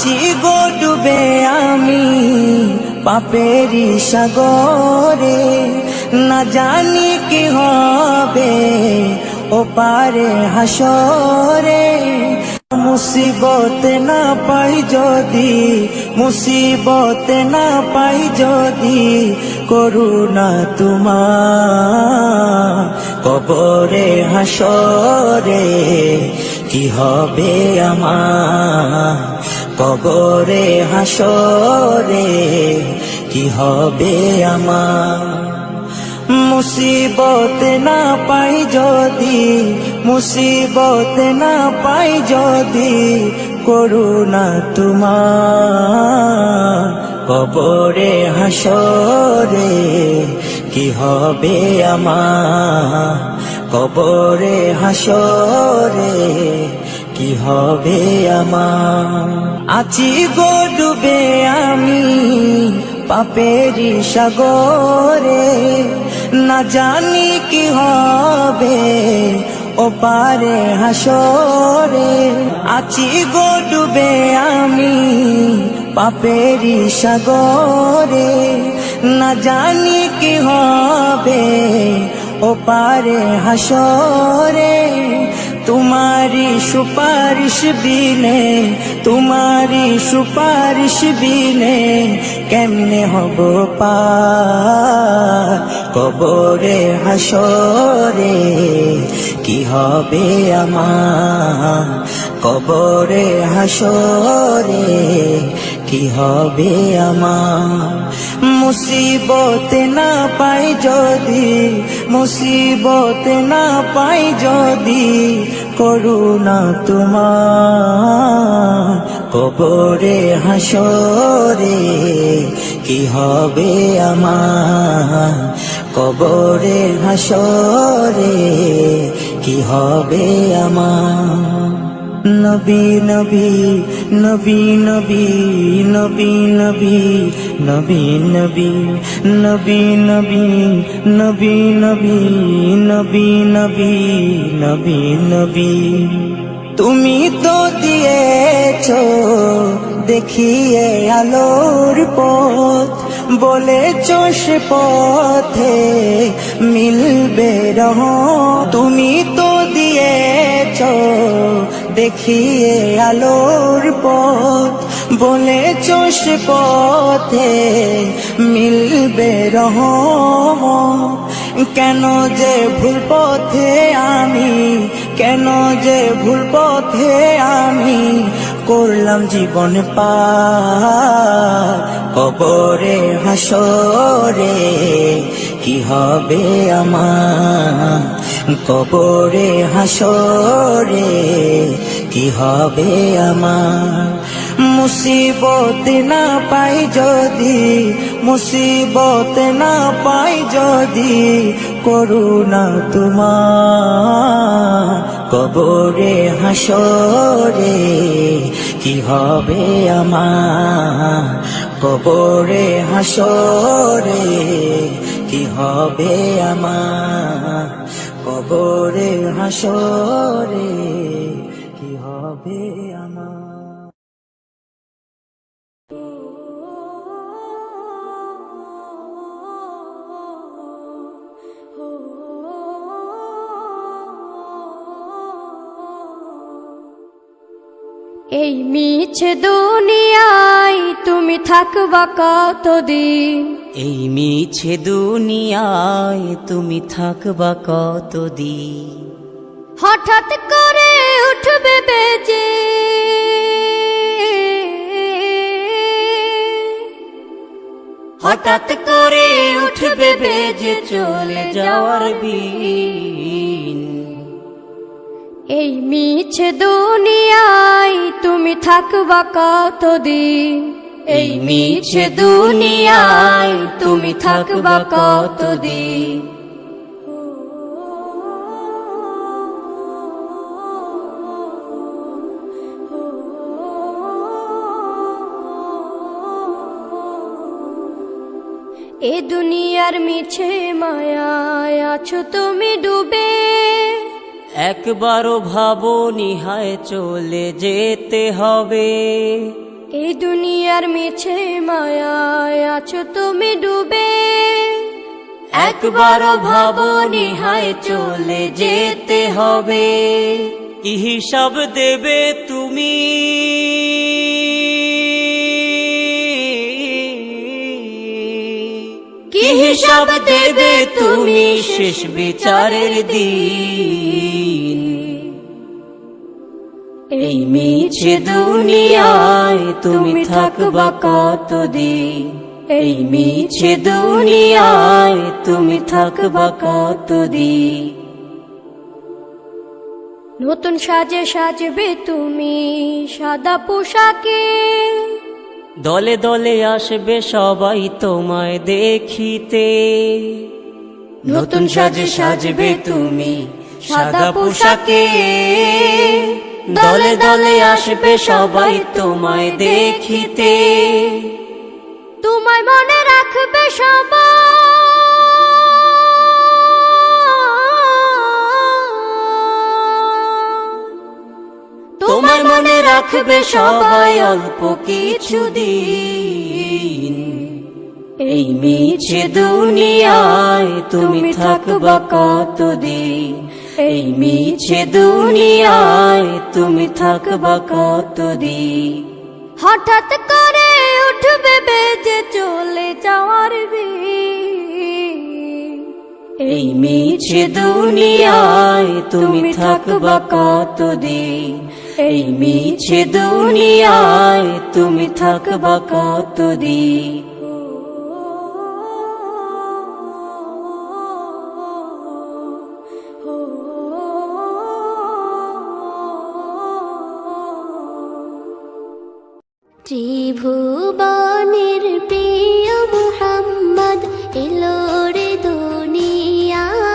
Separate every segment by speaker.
Speaker 1: চিগো ডুবে আমি পাপেরি সাগরে, না জানি কি হবে ও পারে হাসরে। মুসিবত না পাই যদি, মুসিবত না পাই যদি, করুণা তোমার কবরে হাসরে। কি হবে আমার কবরে হাসরে, কি হবে আমার। মুসিবত না পাই যদি, মুসিবত না পাই যদি, করুণা তোমার কবরে হাসরে। কি হবে আমার কবরে হাসরে, কি হবে আমার। আছি গো ডুবে আমি পাপেরি সাগরে, না জানি কি হবে ও পারে হাসরে। আছি গো ডুবে আমি পাপেরি সাগরে, না জানি কি হবে ও পারে হাসরে। तुम्हारी सुपारिश बिने, तुम्हारी सुपारिश बिने केमने हबो पार कबरे हासरे। কি হবে আমার কবরে হাসরে, কি হবে আমার। মুসিবত না পাই যদি, মুসিবত না পাই যদি, করুণা তোমার কবরে হাসরে। কি হবে আমার কবরে হাসরে, কি হবে আমার। নবী নবী নবী নবী নবী নবী নবী নবী নবী নবী নবী নবী নবী নবী নবী নবী। তুমি তো দিয়েছো দেখিয়ে আলোর পথ, বলেছো সে পথে মিলবে রহমত। তুমি তো দিয়েছো দেখিয়ে আলোর পথ, বলেছো সে পথে মিলবে রহমত। কেন যে ভুল পথে আমি, কেন যে ভুল পথে আমি করলাম জীবন পার কবরে হাসরে। কি হবে আমার কবরে হাসরে, কি হবে আমার। মুসিবত না পাই যদি, মুসিবত না পাই যদি, করুণা তোমার কবরে হাসরে। কি হবে আমার কবরে হাসরে, কি হবে আমার কবরে হাসরে, কি হবে আমার।
Speaker 2: এই মিছে দুনিয়ায় তুমি থাকবা কতদিন,
Speaker 1: এই মিছে দুনিয়ায় তুমি থাকবা কতদিন।
Speaker 2: হঠাৎ করে উঠবে বেজে
Speaker 1: হঠাৎ করে উঠবে বেজে চলে যাওয়ার দিন।
Speaker 2: এই মিছে দুনিয়ায় তুমি থাকবা কতদিন, এই মিছে দুনিয়ায় তুমি থাকবা কতদিন। এ দুনিয়ার মিছে মায়ায় আছো তুমি ডুবে,
Speaker 1: একবারও ভাবো নিহায় চলে যেতে হবে।
Speaker 2: এই দুনিয়ার মিছে মায়ায় আছো তুমি ডুবে,
Speaker 1: একবারও ভাবনি হায় চলে যেতে হবে, কি হিসাব দেবে তুমি? কি হিসাব দেবে তুমি শেষ বিচারের দিন? এই মিছে দুনিয়ায় তুমি থাকবা কতদিন? এই মিছে দুনিয়ায় তুমি থাকবা কতদিন?
Speaker 2: নতুন সাজে সাজবে তুমি সাদা পোশাকে,
Speaker 1: দলে দলে আসবে সবাই তোমায় দেখিতে। নতুন সাজে সাজবে তুমি সাদা পোশাকে, দলে দলে আসবে সবাই তোমায় দেখিতে।
Speaker 2: তোমায় মনে রাখবে সবাই,
Speaker 1: তোমায় মনে রাখবে সবাই অল্প কিছুদিন। এই মিছে দুনিয়ায় তুমি থাকবা কতদিন? এই মিছে দুনিয়ায় তুমি থাকবা কতদিন?
Speaker 2: হঠাৎ করে উঠবে বেজে চলে যাওয়ার দিন।
Speaker 1: এই মিছে দুনিয়ায় তুমি থাকবা কতদিন? এই মিছে দুনিয়ায় তুমি থাকবা কতদিন?
Speaker 2: ত্রিভুবনের প্রিয় মুহাম্মদ এলো রে দুনিয়ায়,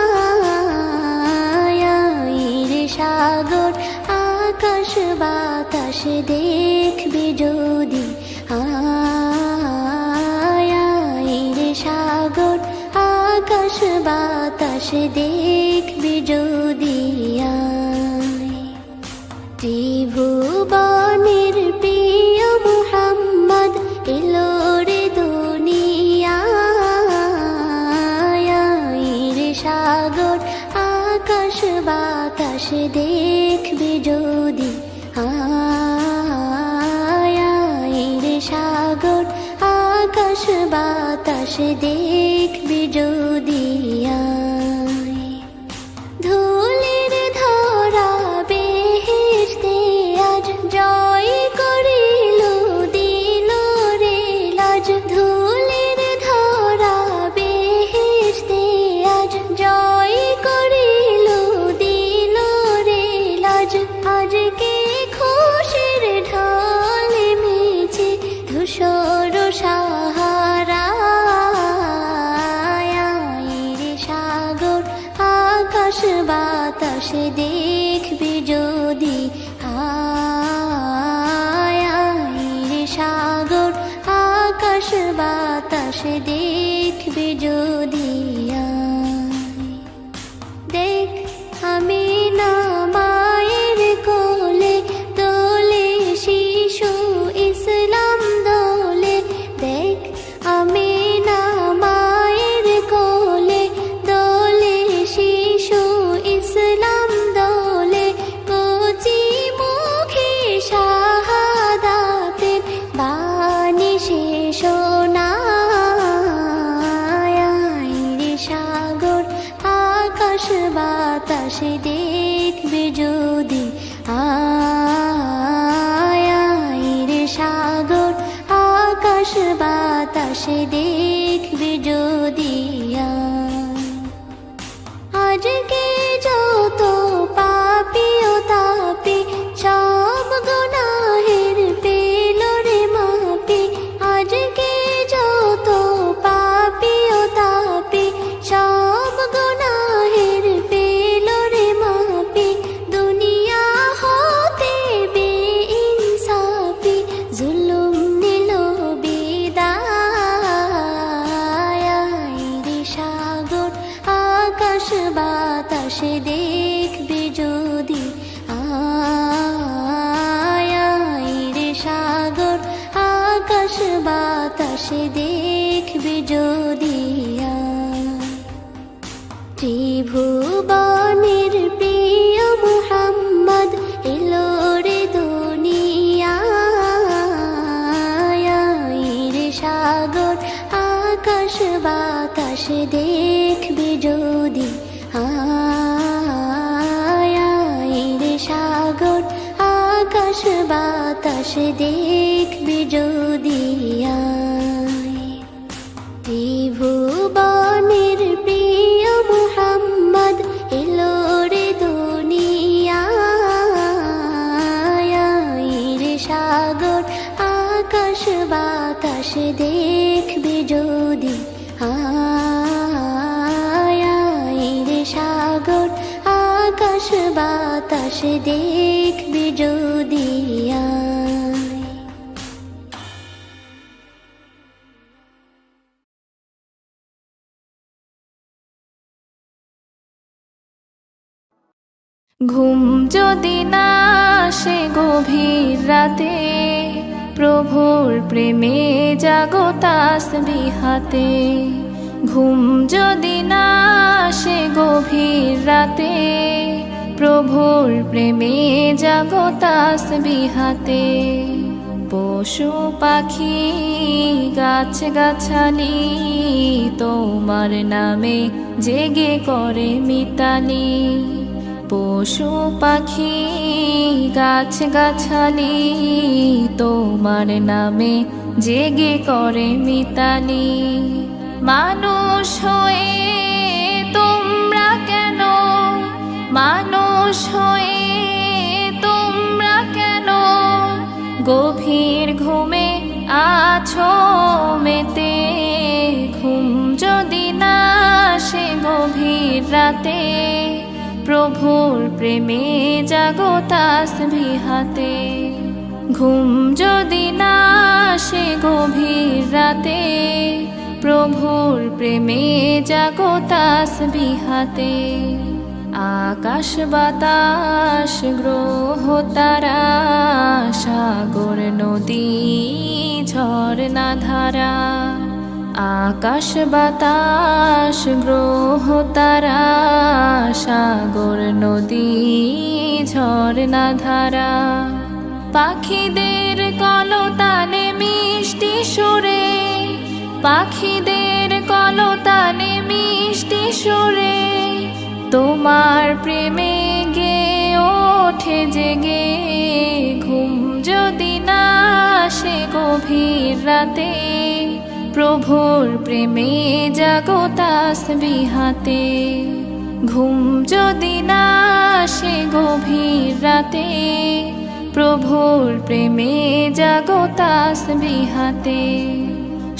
Speaker 2: রে সাগর আকাশ বাতাস দেখবি যদি, রে সাগর আকাশ বাতাস দেখবি যদি। ত্রিভুবনের প্রিয় মুহাম্মদ এলো রে দুনিয়ায়, রে সাগর আকাশ বাতাস দেখবি যদি, রে সাগর আকাশ বাতাস দেখবি যদি। ধুলির ধরা বেহেশতে আজ জয় করিল দিল রে লাজ, ধুলির ধরা বেহেশতে আজ জয় করিল দিল রে লাজ। আজকে খুশির ঢল মেছে ধূসর সাহারা, রে সাগর আকাশ বাতাস দেখবি যদি, রে সাগর আকাশ বাতাস দেখবি যদি। দেখ আমি না মায়ের কোলে দোলে শিশু ইসলাম দোলে, দেখ আমি না মায়ের কোলে দোলে শিশু ইসলাম দোলে, কচি মুখে শাহাদাতের বাণী সে শোনায়, রে সাগর আকাশ বাতাস দেখবি যদি, রে সাগর আকাশ বাতাস দেখবি যদি। আজকে যত পাপী ও তাপী সব গুনাহের পেল রে মাপি, আজকে যত পাপী ও তাপী সব গুনাহের পেল রে মাপি, দুনিয়া হতে বেইনসাফি জুলুম নিল বিদায়, বাতাসে দেখবি যদি ত্রিভুবনের প্রিয় মুহাম্মদ এলো রে দুনিয়ায় রে সাগর আকাশ বাতাসে দেখবি যদি রে সাগর আকাশ বাতাসে দেখবি যদি ত্রিভুবনের প্রিয় মুহাম্মদ এলো রে দুনিয়ায় রে সাগর আকাশ বাতাসে দেখবি যদি রে সাগর আকাশ বাতাসে দেখবি যদি
Speaker 3: ঘুম যদি না আসে গভীর রাতে প্রভুর প্রেমে জাগো তাসবিহ হাতে। ঘুম যদি না আসে গভীর রাতে প্রভুর প্রেমে জাগো তাসবিহ হাতে। পশু পাখি গাছ গাছালি তোমার নামে জেগে করে মিতালি। পশু পাখি গাছ গাছালি তোমার নামে জেগে করে মিতালি। মানুষ হয়ে তোমরা কেন, মানুষ হয়ে তোমরা কেন গভীর ঘুমে আছো মেতে। ঘুম যদি না আসে গভীর রাতে প্রভুর প্রেমে জাগো তাসবিহ হাতে। ঘুম যদি না আসে গভীর রাতে প্রভুর প্রেমে জাগো তাসবিহ হাতে। আকাশ বাতাস গ্রহ তারা সাগর নদী ঝরনা ধারা। আকাশ বাতাস গ্রহ তারা সাগর নদী ঝরনা ধারা। পাখিদের কলতানে মিষ্টি সুরে, পাখিদের কলতানে মিষ্টি সুরে তোমার প্রেমে গে ওঠে জেগে। ঘুম যদি না আসে গভীর রাতে প্রভুর প্রেমে জাগো তাসবিহ হাতে। ঘুম যদি না আসে গভীর রাতে প্রভুর প্রেমে জাগো তাসবিহ হাতে।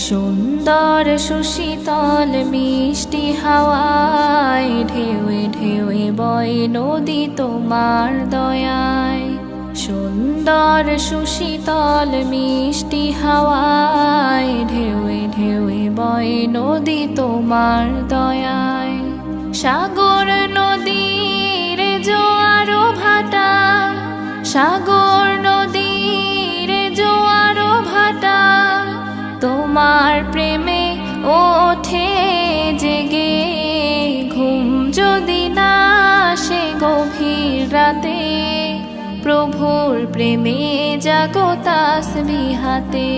Speaker 3: সুন্দর সুশীতল মিষ্টি হাওয়ায় ঢেউয়ে ঢেউয়ে বয় নদী তোমার দয়ায়। সুন্দর সুশীতল মিষ্টি হাওয়ায় ঢেউয়ে ঢেউয়ে বয় নদী তোমার দয়ায়। সাগর নদীর জোয়ারো ভাটা, সাগর নদীর জোয়ারো ভাটা তোমার প্রেমে ওঠে জেগে। ঘুম যদি না আসে গভীর রাতে প্রভুর প্রেমে জাগো তাসবিহ হাতে।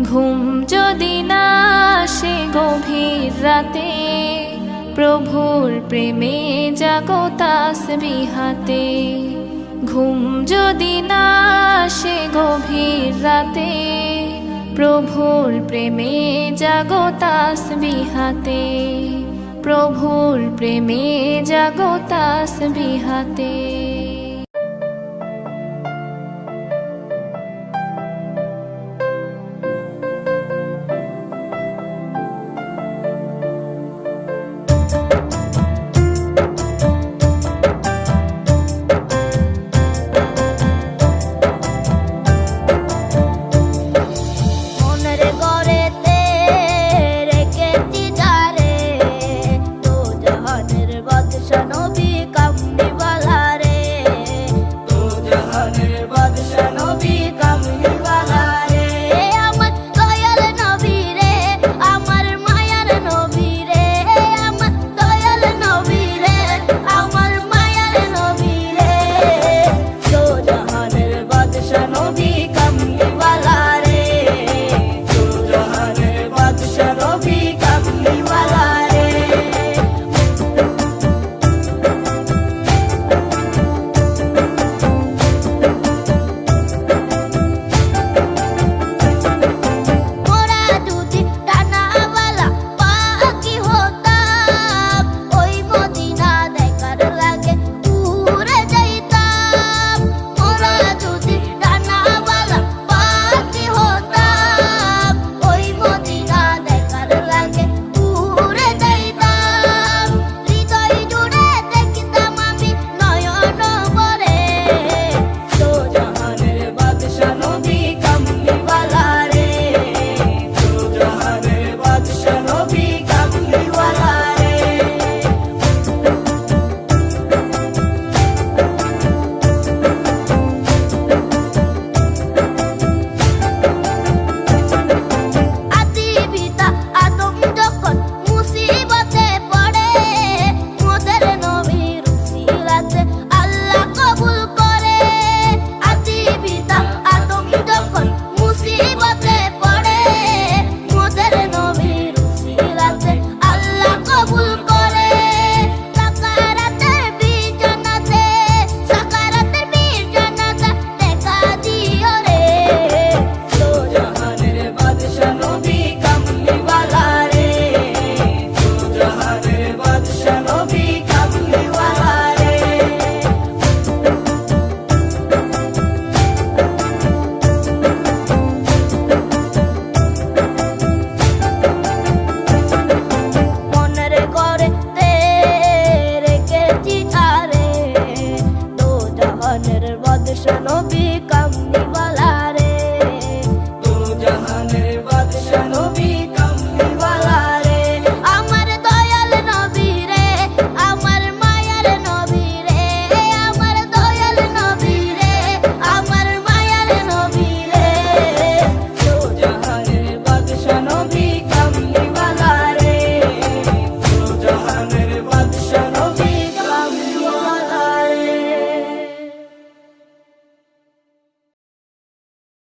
Speaker 3: ঘুম যদি না আসে গভীর রাতে প্রভুর প্রেমে জাগো তাসবিহ হাতে। ঘুম যদি না আসে গভীর রাতে প্রভুর প্রেমে জাগো তাসবিহ হাতে। প্রভুর প্রেমে জাগো তাসবিহ হাতে।
Speaker 2: নবী কামলিওয়ালা রে বাদশা নবী